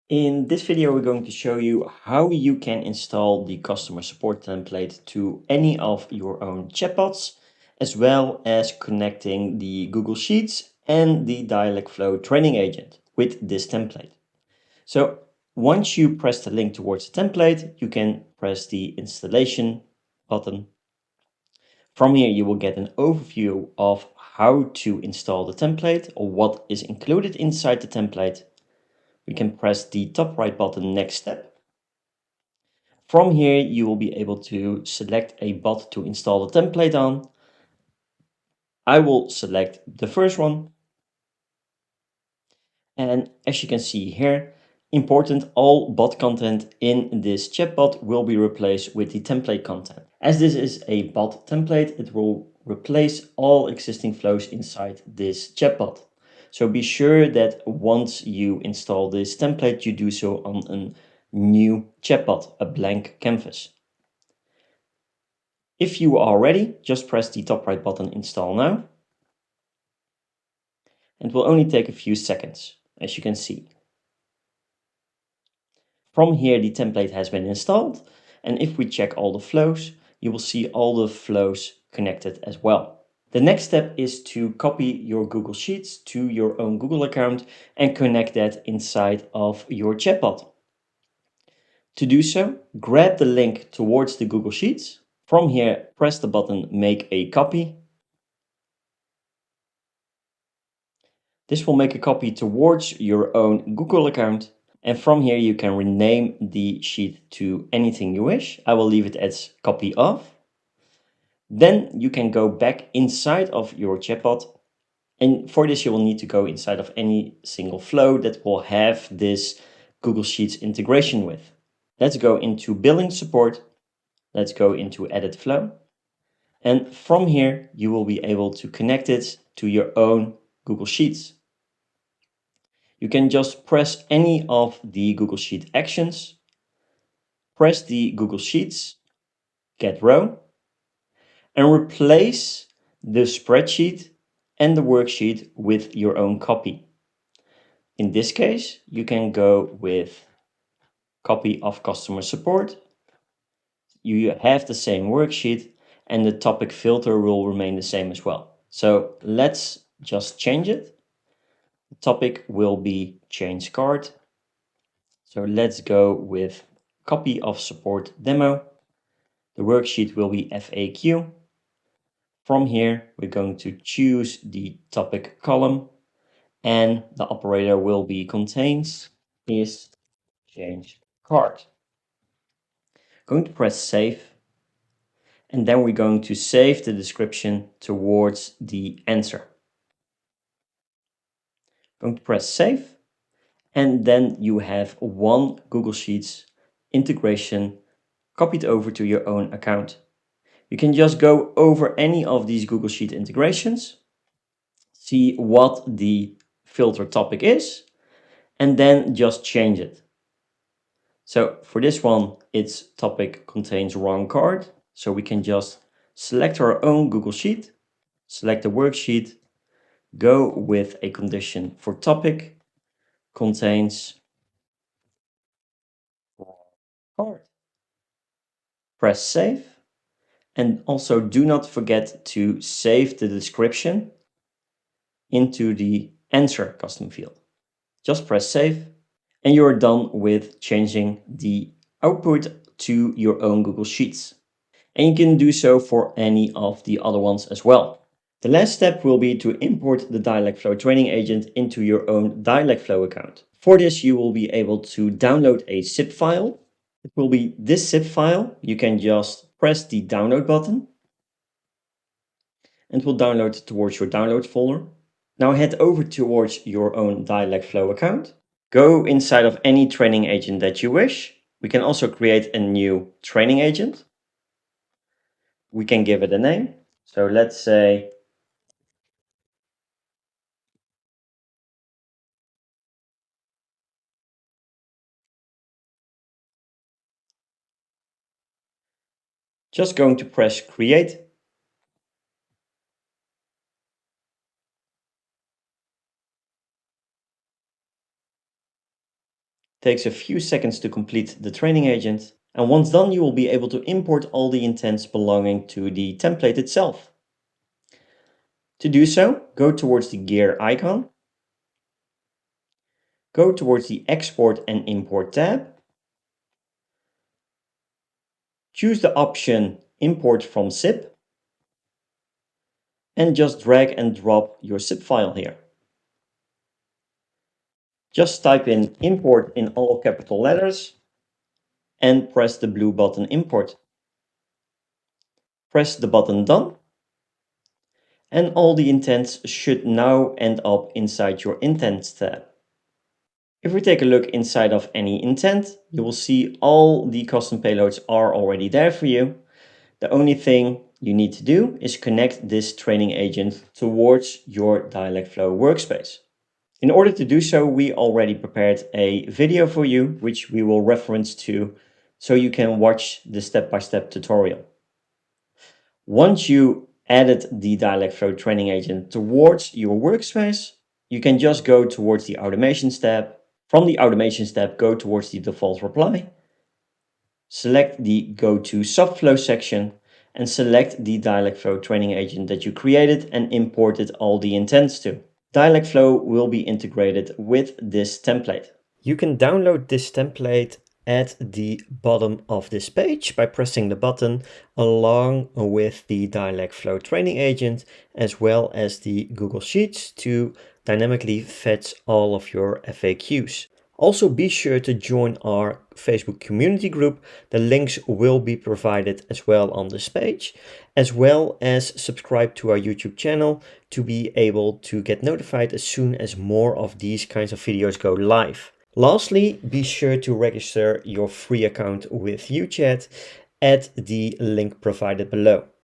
In this video, we're going to show you how you can install the customer support template to any of your own chatbots, as well as connecting the Google Sheets and the Dialogflow training agent with this template. So once you press the link towards the template, you can press the installation button. From here, you will get an overview of how to install the template or what is included inside the template. We can press the top right button, next step. From here, you will be able to select a bot to install the template on. I will select the first one. And as you can see here, important, all bot content in this chatbot will be replaced with the template content. As this is a bot template, it will replace all existing flows inside this chatbot. So be sure that once you install this template, you do so on a new chatbot, a blank canvas. If you are ready, just press the top right button, install now. And it will only take a few seconds, as you can see. From here, the template has been installed. And if we check all the flows, you will see all the flows connected as well. The next step is to copy your Google Sheets to your own Google account and connect that inside of your chatbot. To do so, grab the link towards the Google Sheets. From here, press the button Make a Copy. This will make a copy towards your own Google account. And from here, you can rename the sheet to anything you wish. I will leave it as copy of. Then you can go back inside of your chatbot. And for this, you will need to go inside of any single flow that will have this Google Sheets integration with. Let's go into billing support. Let's go into edit flow. And from here, you will be able to connect it to your own Google Sheets. You can just press any of the Google Sheet actions, press the Google Sheets, get row, and replace the spreadsheet and the worksheet with your own copy. In this case, you can go with copy of customer support. You have the same worksheet and the topic filter will remain the same as well. So let's just change it. The topic will be change card. So let's go with copy of support demo. The worksheet will be FAQ. From here, we're going to choose the topic column and the operator will be contains is change card. Going to press save. And then we're going to save the description towards the answer. Going to press save. And then you have one Google Sheets integration copied over to your own account. You can just go over any of these Google Sheet integrations, see what the filter topic is, and then just change it. So for this one, its topic contains wrong card. So we can just select our own Google Sheet, select the worksheet, go with a condition for topic contains wrong card. Press save. And also do not forget to save the description into the answer custom field. Just press save and you're done with changing the output to your own Google Sheets. And you can do so for any of the other ones as well. The last step will be to import the Dialogflow training agent into your own Dialogflow account. For this, you will be able to download a zip file. It will be this zip file. You can just press the download button and it will download towards your download folder. Now head over towards your own Dialogflow account. Go inside of any training agent that you wish. We can also create a new training agent. We can give it a name. So let's say just going to press create. Takes a few seconds to complete the training agent. And once done, you will be able to import all the intents belonging to the template itself. To do so, go towards the gear icon. Go towards the Export and Import tab. Choose the option Import from zip. And just drag and drop your zip file here. Just type in import in all capital letters and press the blue button import. Press the button done. And all the intents should now end up inside your Intents tab. If we take a look inside of any intent, you will see all the custom payloads are already there for you. The only thing you need to do is connect this training agent towards your Dialogflow workspace. In order to do so, we already prepared a video for you, which we will reference to so you can watch the step-by-step tutorial. Once you added the Dialogflow training agent towards your workspace, you can just go towards the Automations tab. From the Automations tab, go towards the default reply. Select the Go to Subflow section and select the Dialogflow training agent that you created and imported all the intents to. Dialogflow will be integrated with this template. You can download this template at the bottom of this page by pressing the button along with the Dialogflow training agent as well as the Google Sheets to dynamically fetch all of your FAQs. Also be sure to join our Facebook community group. The links will be provided as well on this page, as well as subscribe to our YouTube channel to be able to get notified as soon as more of these kinds of videos go live. Lastly, be sure to register your free account with UChat at the link provided below.